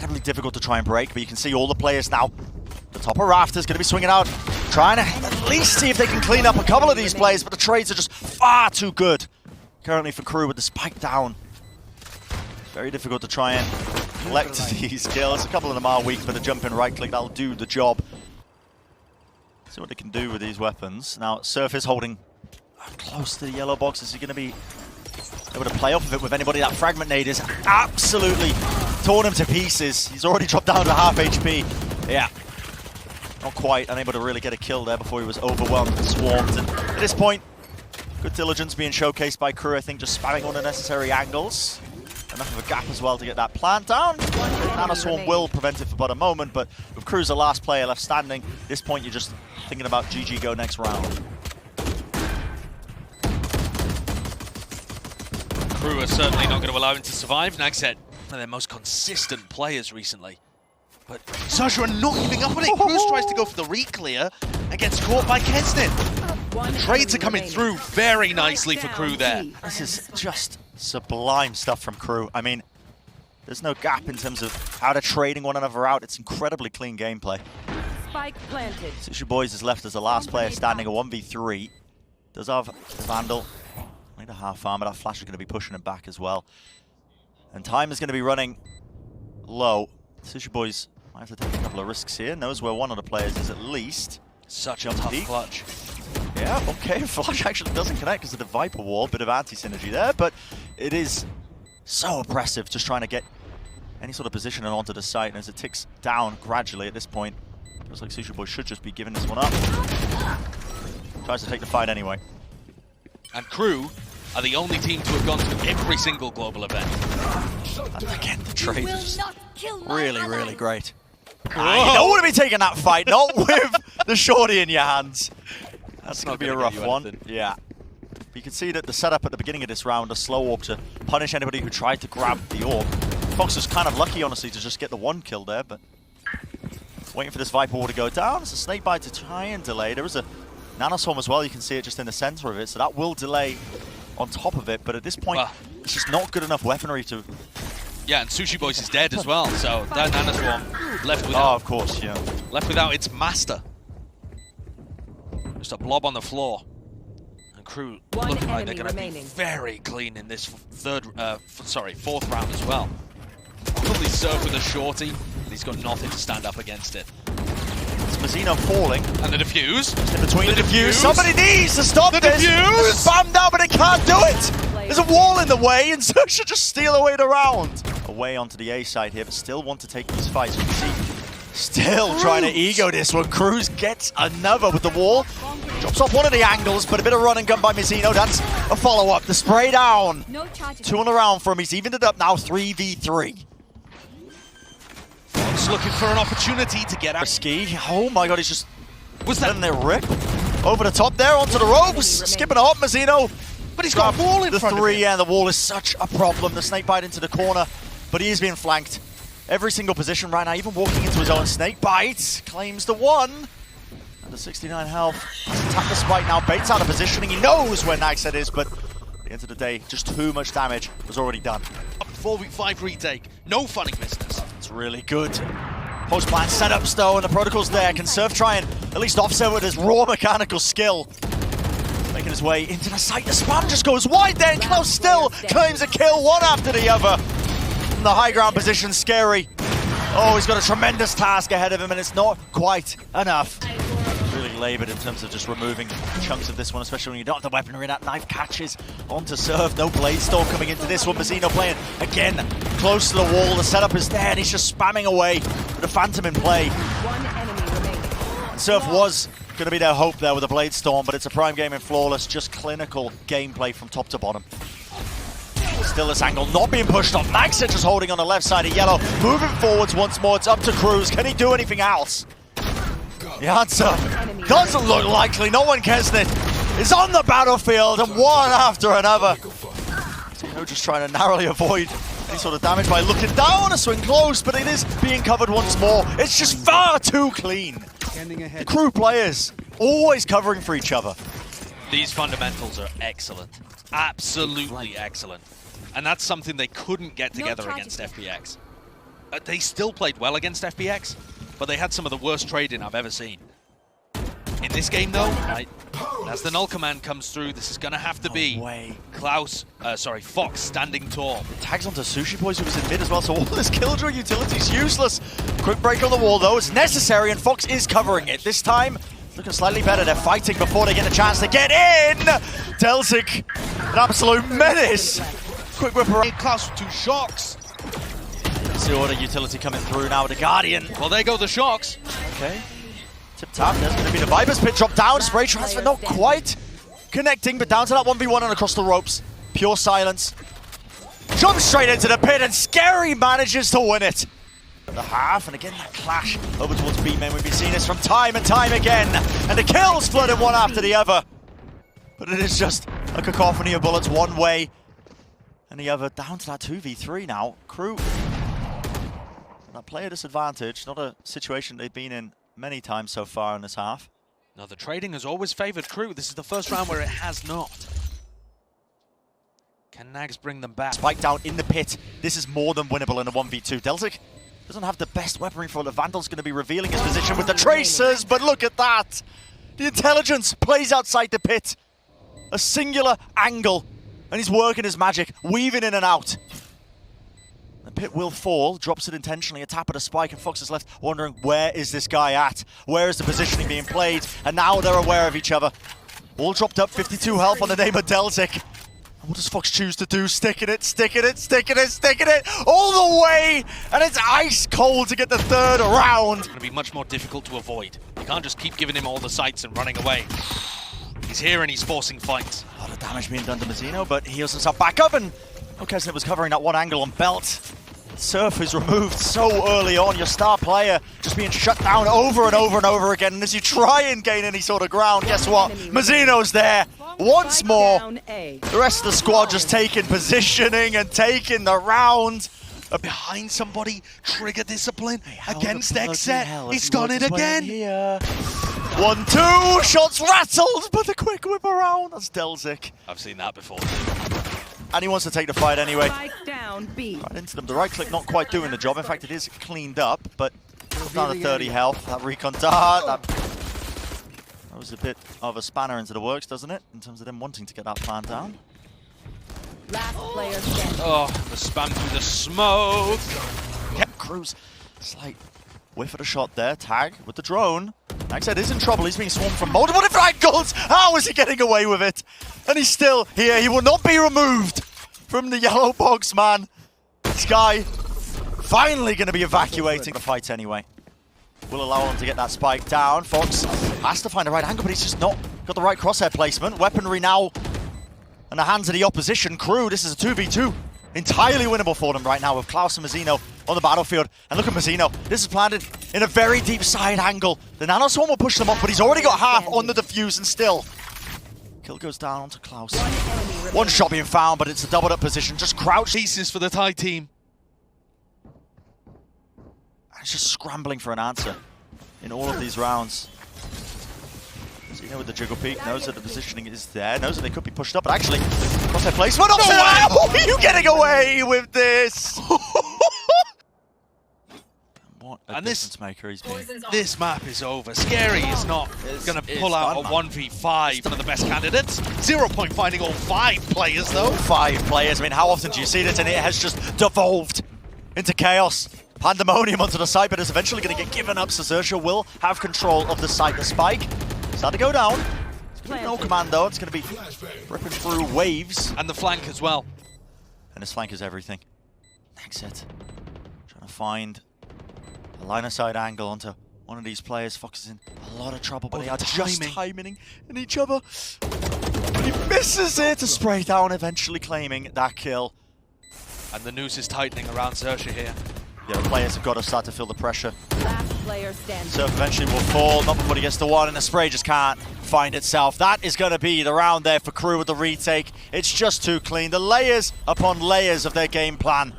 incredibly difficult to try and break, but you can see all the players now. The top of rafters going to be swinging out, trying to at least see if they can clean up a couple of these plays, but the trades are just far too good currently for KRÜ with the spike down. Very difficult to try and collect these kills. A couple of them are weak, but the jump in right click, that'll do the job. See what they can do with these weapons. Now, Surf is holding close to the yellow box. Is he going to be able to play off of it with anybody? That fragment nade is absolutely torn him to pieces. He's already dropped down to half HP. Yeah, not quite unable to really get a kill there before he was overwhelmed and swarmed. And at this point, good diligence being showcased by KRÜ, I think, just spamming on unnecessary angles. Enough of a gap as well to get that plant down. Nanoswarm will prevent it for but a moment, but with KRÜ the last player left standing, at this point you're just thinking about GG go next round. KRÜ are certainly not going to allow him to survive. NagZ, one of their most consistent players recently. But Sasha are not giving up on it. Crws tries to go for the re-clear and gets caught by keznit. The trades are coming through very nicely for KRÜ there. This is just sublime stuff from KRÜ. I mean, there's no gap in terms of how they're trading one another out. It's incredibly clean gameplay. Spike planted. Sushiboys is left as the last player standing, a 1v3. Does have the Vandal. Only the half armor. That flash is going to be pushing him back as well. And time is going to be running low. Sushiboys might have to take a couple of risks here. Knows where one of the players is at least. Such a tough clutch. Yeah, okay, Flash actually doesn't connect because of the Viper wall, bit of anti-synergy there, but it is so oppressive just trying to get any sort of position onto the site, and as it ticks down gradually at this point, looks like Sushiboys should just be giving this one up. Tries to take the fight anyway. And KRÜ are the only team to have gone to every single global event. And again, the trade is really, really great. You don't want to be taking that fight, not with the shorty in your hands. That's going to be a rough one. Yeah. You can see that the setup at the beginning of this round, a slow orb to punish anybody who tried to grab the orb. foxz was kind of lucky, honestly, to just get the one kill there, but waiting for this Viper wall to go down. It's a snake bite to try and delay. There was a nanoswarm as well. You can see it just in the center of it, so that will delay on top of it, but at this point, it's just not good enough weaponry to... Yeah, and Sushiboys is dead as well, so that nanoswarm left without... Oh, of course, yeah. Left without its master. Just a blob on the floor. And KRÜ looking like they're going to be very clean in this fourth round as well. Probably Surf with a shorty, but he's got nothing to stand up against it. It's Mazino falling. And the defuse. Just in between the defuse. Somebody needs to stop this. It's spammed out, but it can't do it. There's a wall in the way, and Surf should just steal away the round. Away onto the A side here, but still want to take these fights. You can see still trying to ego this one. Crws gets another with the wall. Drops off one of the angles, but a bit of run and gun by Mazino. That's a follow-up. The spray down. 2 on the round for him. He's evened it up now, 3v3. Foxz looking for an opportunity to get out. Ski. Oh my god, he's just... Was that in there, rip? Over the top there, onto the ropes. Skipping up, Mazino. But he's got a wall in front of him. Yeah, the wall is such a problem. The snake bite into the corner, but he is being flanked. Every single position right now, even walking into his own snake bite. Claims the one. Under 69 health. Has to tap the spike now. Baits out of positioning. He knows where NagZ is, but at the end of the day, just too much damage was already done. 4v5 retake. No funny business. It's really good. Post-plant setups though, and the protocol's there. Can Surf try and at least offset with his raw mechanical skill? Making his way into the site. The spam just goes wide there, and Klaus still claims a kill, one after the other. From the high ground position, sScary. Oh, he's got a tremendous task ahead of him, and it's not quite enough. Really labored in terms of just removing chunks of this one, especially when you don't have the weaponry. That knife catches onto Surf. No blade storm coming into this one. Mazino playing again close to the wall. The setup is there, and he's just spamming away with the Phantom in play. Surf was going to be their hope there with a blade storm, but it's a prime game in flawless, just clinical gameplay from top to bottom. Still this angle not being pushed off. NagZ just holding on the left side of yellow. Moving forwards once more. It's up to Crws. Can he do anything else? The answer doesn't look likely. No one keznit is on the battlefield, and one after another. Mazino just trying to narrowly avoid any sort of damage by looking down. A swing close, but it is being covered once more. It's just far too clean. The KRÜ players always covering for each other. These fundamentals are excellent. Absolutely excellent. And that's something they couldn't get together against FPX. they still played well against FPX, but they had some of the worst trading I've ever seen. In this game, though, as the null command comes through, this is going to have to be foxz standing tall. Tags onto Sushiboys, who was in mid as well, so all this Killjoy utility is useless. Quick break on the wall, though. It's necessary, and foxz is covering it. This time, looking slightly better. They're fighting before they get a chance to get in. Delzik, an absolute menace. Quick whip around. Klaus with 2 shocks. It's the order utility coming through now with the Guardian. Well, there go the shocks. Okay. Tip tap, there's going to be the Viper's pit drop down. Spray transfer, not quite connecting, but down to that 1v1 and across the ropes. Pure silence. Jumps straight into the pit, and sScary manages to win it. The half, and again that clash over towards B-main. We've been seeing this from time and time again. And the kills flooding one after the other. But it is just a cacophony of bullets one way and the other. Down to that 2v3 now. KRÜ, that player disadvantage, not a situation they've been in many times so far in this half. No, the trading has always favored KRÜ. This is the first round where it has not. Can NagZ bring them back? Spike down in the pit. This is more than winnable in a 1v2. Delzik doesn't have the best weaponry for it. The Vandal's going to be revealing his position with the tracers, but look at that. The intelligence plays outside the pit. A singular angle, and he's working his magic, weaving in and out. The pit will fall, drops it intentionally, a tap at a spike, and foxz is left wondering, where is this guy at? Where is the positioning being played? And now they're aware of each other. All dropped up, 52 health on the name of Delzik. What does foxz choose to do? Sticking it, sticking it, sticking it, sticking it, all the way! And it's ice cold to get the 3rd round. It's going to be much more difficult to avoid. You can't just keep giving him all the sights and running away. He's here and he's forcing fights. A lot of damage being done to Mazino, but he heals himself back up, and keznit was covering that one angle on Belt. Surf is removed so early on, your star player just being shut down over and over and over again, and as you try and gain any sort of ground, guess what? Mazino's there once more. The rest of the squad just taking positioning and taking the round. Behind somebody, trigger discipline against NagZ. He's done it again. 1-2, shots rattled, but the quick whip around. That's Delzik. I've seen that before. And he wants to take the fight anyway. Down, B. Right into them. The right click not quite doing the job. In fact, it is cleaned up, but down to 30 health. That recon dart, that was a bit of a spanner into the works, doesn't it? In terms of them wanting to get that plan down. Last player standing. Oh, the spam through the smoke. KRÜ's slight whiff of a shot there. Tag with the drone. NagZ is in trouble. He's being swarmed from multiple different angles. How is he getting away with it? And he's still here. He will not be removed from the yellow box, man. This guy finally going to be evacuating the fight anyway. Will allow him to get that spike down. foxz has to find the right angle, but he's just not got the right crosshair placement. Weaponry now in the hands of the opposition. KRÜ, this is a 2v2. Entirely winnable for them right now with Klaus and Mazino on the battlefield. And look at Mazino. This is planted in a very deep side angle. The Nano Swarm will push them off, but he's already got half on the defuse and still. Kill goes down onto Klaus. One shot being found, but it's a doubled up position. Just crouched. Pieces for the Thai team. He's just scrambling for an answer in all of these rounds. Mazino with the jiggle peek, knows that the positioning is there, knows that they could be pushed up, but actually, crosshair placement. No way! How are you getting away with this? What a difference maker he's been. This map is over. sScary is not going to pull out a 1v5. One of the best candidates. 0 point finding all 5 players, though. 5 players. I mean, how often do you see this? And it has just devolved into chaos. Pandemonium onto the site, but it's eventually going to get given up. XERXIA will have control of the site. The spike start to go down. It's going to be no command, though. It's going to be ripping through waves. And the flank as well. And this flank is everything. NagZ trying to find a line-of-sight angle onto one of these players. foxz is in a lot of trouble, but they are just timing in each other. But he misses it to spray down, eventually claiming that kill. And the noose is tightening around XERXIA here. Yeah, the players have got to start to feel the pressure. Last player standing. Surf eventually will fall, not before he gets the one, and the spray just can't find itself. That is going to be the round there for KRÜ with the retake. It's just too clean. The layers upon layers of their game plan